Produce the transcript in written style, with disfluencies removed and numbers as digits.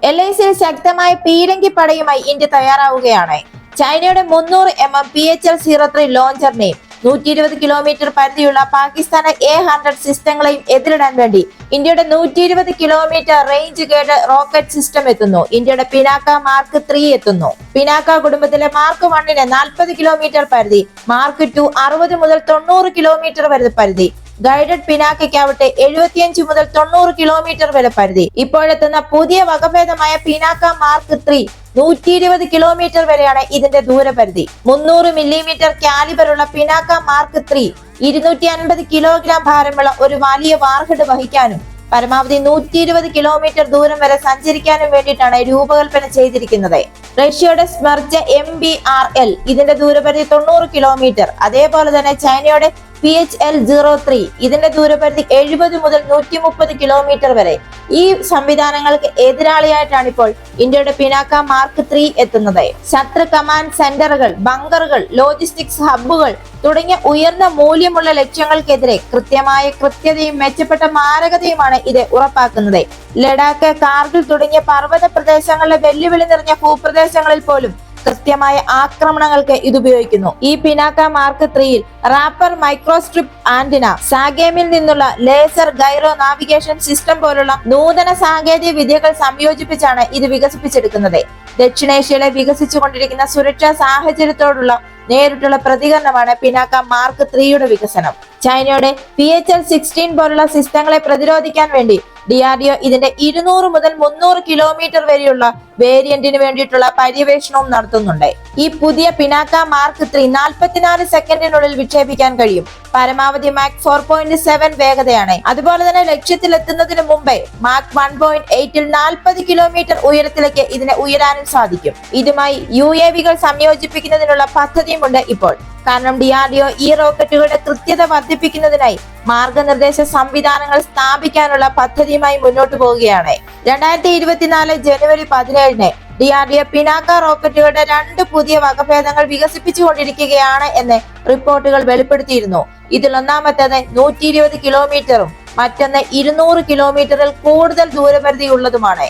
LICയിൽ ശക്തമായ പീരങ്കി പടയുമായി ഇന്ത്യ തയ്യാറാവുകയാണ്. ചൈനയുടെ 300mm PHL-03 ലോഞ്ചറിനെയും 120 കിലോമീറ്റർ പരിധിയുള്ള പാകിസ്ഥാന് A100 സിസ്റ്റങ്ങളെയും എതിരിടാൻ വേണ്ടി ഇന്ത്യയുടെ 120 kilometre range guide rocket system എത്തുന്നു. ഇന്ത്യയുടെ പിനാക്ക മാർക്ക് 3 എത്തുന്നു. പിനാക്ക കുടുംബത്തിലെ മാർക്ക് 1ന് 40 കിലോമീറ്റർ പരിധി, മാർക്ക് 2 60 മുതൽ 90 കിലോമീറ്റർ വരെ പരിധി, ഗൈഡഡ് പിനാക്കയ്ക്കാവട്ടെ 75 മുതൽ 90 കിലോമീറ്റർ വരെ പരിധി. ഇപ്പോഴെത്തുന്ന പുതിയ വകഭേദമായ പിനാക്ക മാർക്ക് 3 120 കിലോമീറ്റർ വരെയാണ് ഇതിന്റെ ദൂരപരിധി. 300 മില്ലിമീറ്റർ കാലിബറുള്ള പിനാക്ക മാർക്ക് 3 250 കിലോഗ്രാം ഭാരമുള്ള ഒരു വലിയ വാർഹെഡ് വഹിക്കാനും പരമാവധി 120 കിലോമീറ്റർ ദൂരം വരെ സഞ്ചരിക്കാനും വേണ്ടിയിട്ടാണ് രൂപകൽപ്പന ചെയ്തിരിക്കുന്നത്. റഷ്യയുടെ സ്മെർജ് MBRL ഇതിന്റെ ദൂരപരിധി 90 കിലോമീറ്റർ. അതേപോലെ തന്നെ ചൈനയുടെ PHL-03 ഇതിന്റെ ദൂരപരിധി 70 മുതൽ 130 കിലോമീറ്റർ വരെ. ഈ സംവിധാനങ്ങൾക്ക് എതിരാളിയായിട്ടാണ് ഇപ്പോൾ ഇന്ത്യയുടെ പിനാക്ക മാർക്ക് 3 എത്തുന്നത്. ശത്രു കമാൻഡ് സെന്ററുകൾ, ബങ്കറുകൾ, ലോജിസ്റ്റിക്സ് ഹബ്ബുകൾ തുടങ്ങിയ ഉയർന്ന മൂല്യമുള്ള ലക്ഷ്യങ്ങൾക്കെതിരെ കൃത്യമായ കൃത്യതയും മെച്ചപ്പെട്ട മാരകതയുമാണ് ഇത് ഉറപ്പാക്കുന്നത്. ലഡാക്ക്, കാർഗിൽ തുടങ്ങിയ പർവ്വത പ്രദേശങ്ങളിലെ വെല്ലുവിളി നിറഞ്ഞ ഭൂപ്രദേശങ്ങളിൽ പോലും കൃത്യമായ ആക്രമണങ്ങൾക്ക് ഇത് ഉപയോഗിക്കുന്നു. ഈ പിനാക്ക മാർക്ക് 3യിൽ റാപ്പർ മൈക്രോസ്ട്രിപ്പ് ആന്റിന, സാഗേമിൽ നിന്നുള്ള ലേസർ ഗൈറോ നാവിഗേഷൻ സിസ്റ്റം പോലുള്ള നൂതന സാങ്കേതിക വിദ്യകൾ സംയോജിപ്പിച്ചാണ് ഇത് വികസിപ്പിച്ചെടുക്കുന്നത്. ദക്ഷിണേഷ്യയിലെ വികസിച്ചുകൊണ്ടിരിക്കുന്ന സുരക്ഷാ സാഹചര്യത്തോടുള്ള നേരിട്ടുള്ള പ്രതികരണമാണ് പിനാക്ക മാർക്ക് 3യുടെ വികസനം. ചൈനയുടെ PHL-16 പോലുള്ള സിസ്റ്റങ്ങളെ പ്രതിരോധിക്കാൻ വേണ്ടി DRDO ഇതിന്റെ 200 മുതൽ 300 കിലോമീറ്റർ വരെയുള്ള വേരിയന്റിന് വേണ്ടിയിട്ടുള്ള പര്യവേഷണവും നടത്തുന്നുണ്ട്. ഈ പുതിയ പിനാക്ക മാർക്ക് 3 44 സെക്കൻഡിനുള്ളിൽ വിക്ഷേപിക്കാൻ കഴിയും. പരമാവധി മാക് 4.7 വേഗതയാണ്. അതുപോലെ തന്നെ ലക്ഷ്യത്തിലെത്തുന്നതിന് മുമ്പേ മാക് 1.8ൽ 40 കിലോമീറ്റർ ഉയരത്തിലേക്ക് ഇതിനെ ഉയരാനും സാധിക്കും. ഇതുമായി UAVകൾ സംയോജിപ്പിക്കുന്നതിനുള്ള പദ്ധതിയുമുണ്ട് ഇപ്പോൾ. കാരണം DRDO ഈ റോക്കറ്റുകളുടെ കൃത്യത വർദ്ധിപ്പിക്കുന്നതിനായി മാർഗനിർദ്ദേശ സംവിധാനങ്ങൾ സ്ഥാപിക്കാനുള്ള പദ്ധതിയുമായി മുന്നോട്ട് പോവുകയാണ്. 2024 ജനുവരി 17-ന് DRDO പിനാക്ക റോക്കറ്റുകളുടെ 2 പുതിയ വകഭേദങ്ങൾ വികസിപ്പിച്ചുകൊണ്ടിരിക്കുകയാണ് എന്ന് റിപ്പോർട്ടുകൾ വെളിപ്പെടുത്തിയിരുന്നു. ഇതിൽ ഒന്നാമത്തേത് 120 കിലോമീറ്ററും മറ്റൊന്ന് 200 കിലോമീറ്ററിൽ കൂടുതൽ ദൂരപരിധി ഉള്ളതുമാണ്.